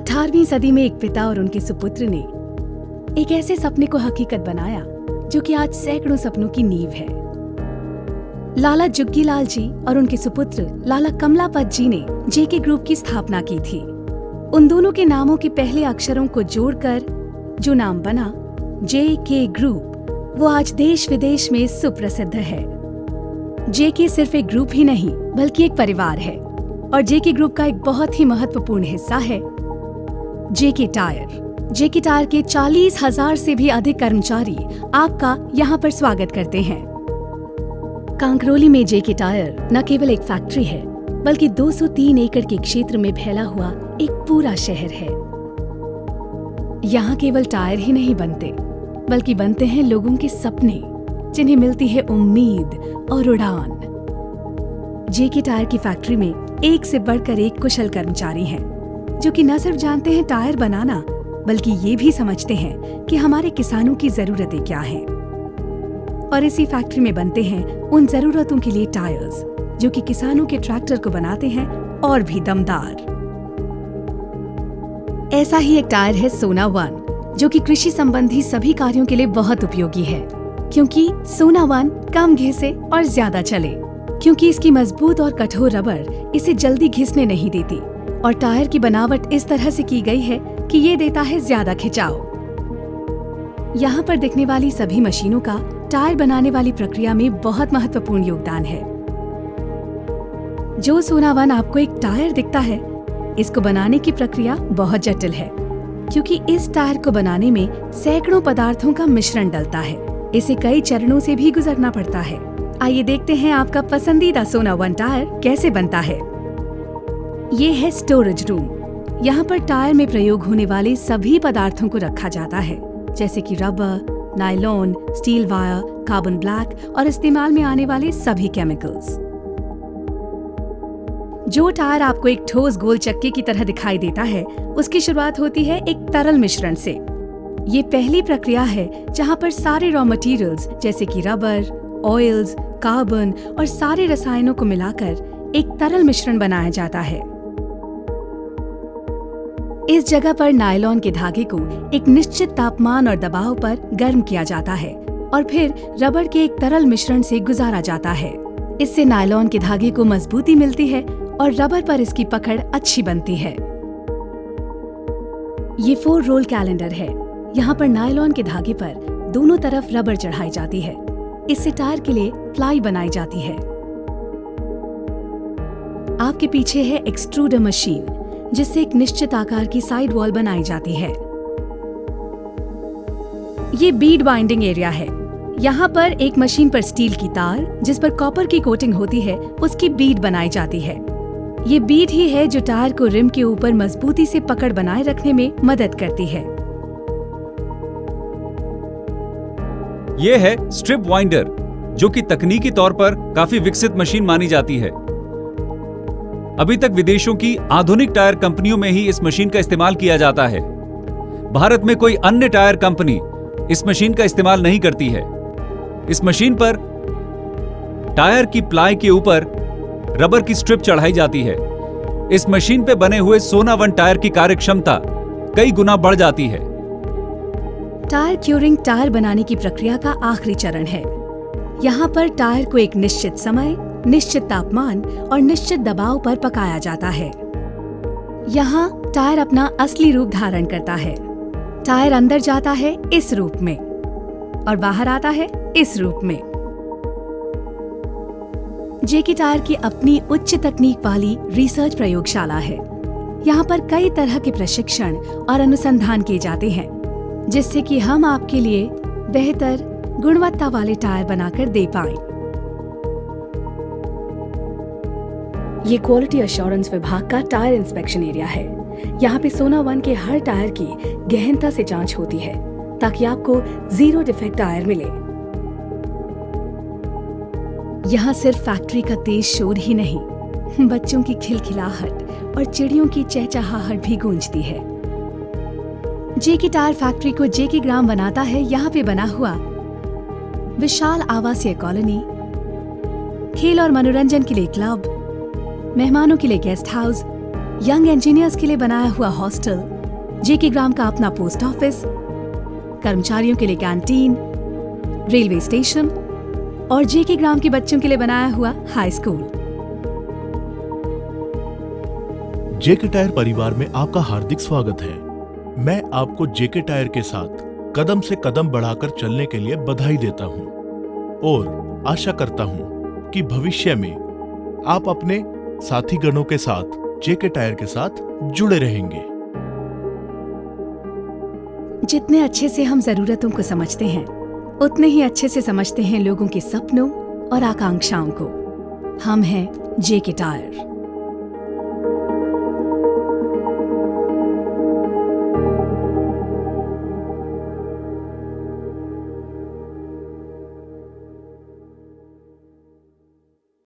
18वीं सदी में एक पिता और उनके सुपुत्र ने एक ऐसे सपने को हकीकत बनाया जो कि आज सैकड़ों सपनों की नींव है। लाला जुग्गीलाल जी और उनके सुपुत्र लाला कमलापत जी ने जेके ग्रुप की स्थापना की थी। उन दोनों के नामों के पहले अक्षरों को जोड़कर जो नाम बना जेके ग्रुप, वो आज देश विदेश में सुप्रसिद्ध है। जेके सिर्फ एक ग्रुप ही नहीं बल्कि एक परिवार है और जेके ग्रुप का एक बहुत ही महत्वपूर्ण हिस्सा है जेके टायर। जेके टायर के 40,000 से भी अधिक कर्मचारी आपका यहाँ पर स्वागत करते हैं। कांकरोली में जेके टायर न केवल एक फैक्ट्री है बल्कि 203 एकड़ के क्षेत्र में फैला हुआ एक पूरा शहर है। यहाँ केवल टायर ही नहीं बनते बल्कि बनते हैं लोगों के सपने, जिन्हें मिलती है उम्मीद और उड़ान। जेके टायर की फैक्ट्री में एक से बढ़कर एक कुशल कर्मचारी हैं, जो कि न सिर्फ जानते हैं टायर बनाना बल्कि ये भी समझते हैं कि हमारे किसानों की जरूरतें क्या हैं। और इसी फैक्ट्री में बनते हैं उन जरूरतों के लिए टायर्स जो कि किसानों के ट्रैक्टर को बनाते हैं और भी दमदार। ऐसा ही एक टायर है सोना वन, जो कि कृषि संबंधी सभी कार्यों के लिए बहुत उपयोगी है, क्योंकि सोना वन कम घिसे और ज्यादा चले, क्योंकि इसकी मजबूत और कठोर रबर इसे जल्दी घिसने नहीं देती और टायर की बनावट इस तरह से की गई है कि ये देता है ज्यादा खिंचाव। यहाँ पर दिखने वाली सभी मशीनों का टायर बनाने वाली प्रक्रिया में बहुत महत्वपूर्ण योगदान है। जो सोना वन आपको एक टायर दिखता है, इसको बनाने की प्रक्रिया बहुत जटिल है, क्योंकि इस टायर को बनाने में सैकड़ों पदार्थों का मिश्रण डलता है। इसे कई चरणों से भी गुजरना पड़ता है। आइए देखते हैं आपका पसंदीदा सोना वन टायर कैसे बनता है। ये है स्टोरेज रूम। यहाँ पर टायर में प्रयोग होने वाले सभी पदार्थों को रखा जाता है, जैसे कि rubber, nylon, steel wire, carbon black और इस्तेमाल में आने वाले सभी केमिकल्स। जो टायर आपको एक ठोस गोल चक्के की तरह दिखाई देता है, उसकी शुरुआत होती है एक तरल मिश्रण से। ये पहली प्रक्रिया है जहाँ पर सारे रॉ मटेरियल्स जैसे कि रबर, ऑयल्स, कार्बन और सारे रसायनों को मिलाकर एक तरल मिश्रण बनाया जाता है। इस जगह पर नायलॉन के धागे को एक निश्चित तापमान और दबाव पर गर्म किया जाता है और फिर रबर के एक तरल मिश्रण से गुजारा जाता है। इससे नायलॉन के धागे को मजबूती मिलती है और रबर पर इसकी पकड़ अच्छी बनती है। ये 4 रोल कैलेंडर है। यहाँ पर नायलॉन के धागे पर दोनों तरफ रबर चढ़ाई जाती है। इससे टायर के लिए प्लाई बनाई जाती है। आपके पीछे है एक्सट्रूडर मशीन, जिससे एक निश्चित आकार की साइड वॉल बनाई जाती है। ये बीड बाइंडिंग एरिया है। यहाँ पर एक मशीन पर स्टील की तार, जिस पर कॉपर की कोटिंग होती है, उसकी बीड बनाई जाती है। ये बीड ही है जो टायर को रिम के ऊपर मजबूती से पकड़ बनाए रखने में मदद करती है। ये है स्ट्रिप वाइंडर, जो कि तकनीकी तौर पर काफी विकसित मशीन मानी जाती है। अभी तक विदेशों की आधुनिक टायर कंपनियों में ही इस मशीन का इस्तेमाल किया जाता है। भारत में कोई अन्य टायर कंपनी इस मशीन का इस्तेमाल नहीं करती है। इस मशीन पर टायर की प्लाई के ऊपर रबर की स्ट्रिप चढ़ाई जाती है। इस मशीन पे बने हुए सोना वन टायर की कार्यक्षमता कई गुना बढ़ जाती है। टायर क्यूरिंग टायर बनाने की प्रक्रिया का आखिरी चरण है। यहाँ पर टायर को एक निश्चित समय, निश्चित तापमान और निश्चित दबाव पर पकाया जाता है। यहाँ टायर अपना असली रूप धारण करता है। टायर अंदर जाता है इस रूप में और बाहर आता है इस रूप में। जेके टायर की अपनी उच्च तकनीक वाली रिसर्च प्रयोगशाला है। यहाँ पर कई तरह के प्रशिक्षण और अनुसंधान किए जाते हैं, जिससे कि हम आपके लिए बेहतर गुणवत्ता वाले टायर बनाकर दे पाएं। ये क्वालिटी एश्योरेंस विभाग का टायर इंस्पेक्शन एरिया है। यहाँ पे सोना वन के हर टायर की गहनता से जांच होती है ताकि आपको 0 डिफेक्ट टायर मिले। यहाँ सिर्फ फैक्ट्री का तेज शोर ही नहीं, बच्चों की खिलखिलाहट और चिड़ियों की चहचहाहट भी गूंजती है। जेके टायर फैक्ट्री को जेके ग्राम बनाता है यहाँ पे बना हुआ विशाल आवासीय कॉलोनी, खेल और मनोरंजन के लिए क्लब, मेहमानों के लिए गेस्ट हाउस, यंग इंजीनियर्स के लिए बनाया हुआ हॉस्टल, जेके ग्राम का अपना पोस्ट ऑफिस, कर्मचारियों के लिए कैंटीन, रेलवे स्टेशन और जेके ग्राम के बच्चों के लिए बनाया हुआ हाई स्कूल। जेके टायर परिवार में आपका हार्दिक स्वागत है। मैं आपको जेके टायर के साथ कदम से कदम बढ़ाकर चलने के लिए बधाई देता हूं और आशा करता हूं कि भविष्य में आप अपने साथी गणों के साथ जेके टायर के साथ जुड़े रहेंगे। जितने अच्छे से हम जरूरतों को समझते हैं, उतने ही अच्छे से समझते हैं लोगों के सपनों और आकांक्षाओं को। हम हैं जेके टायर।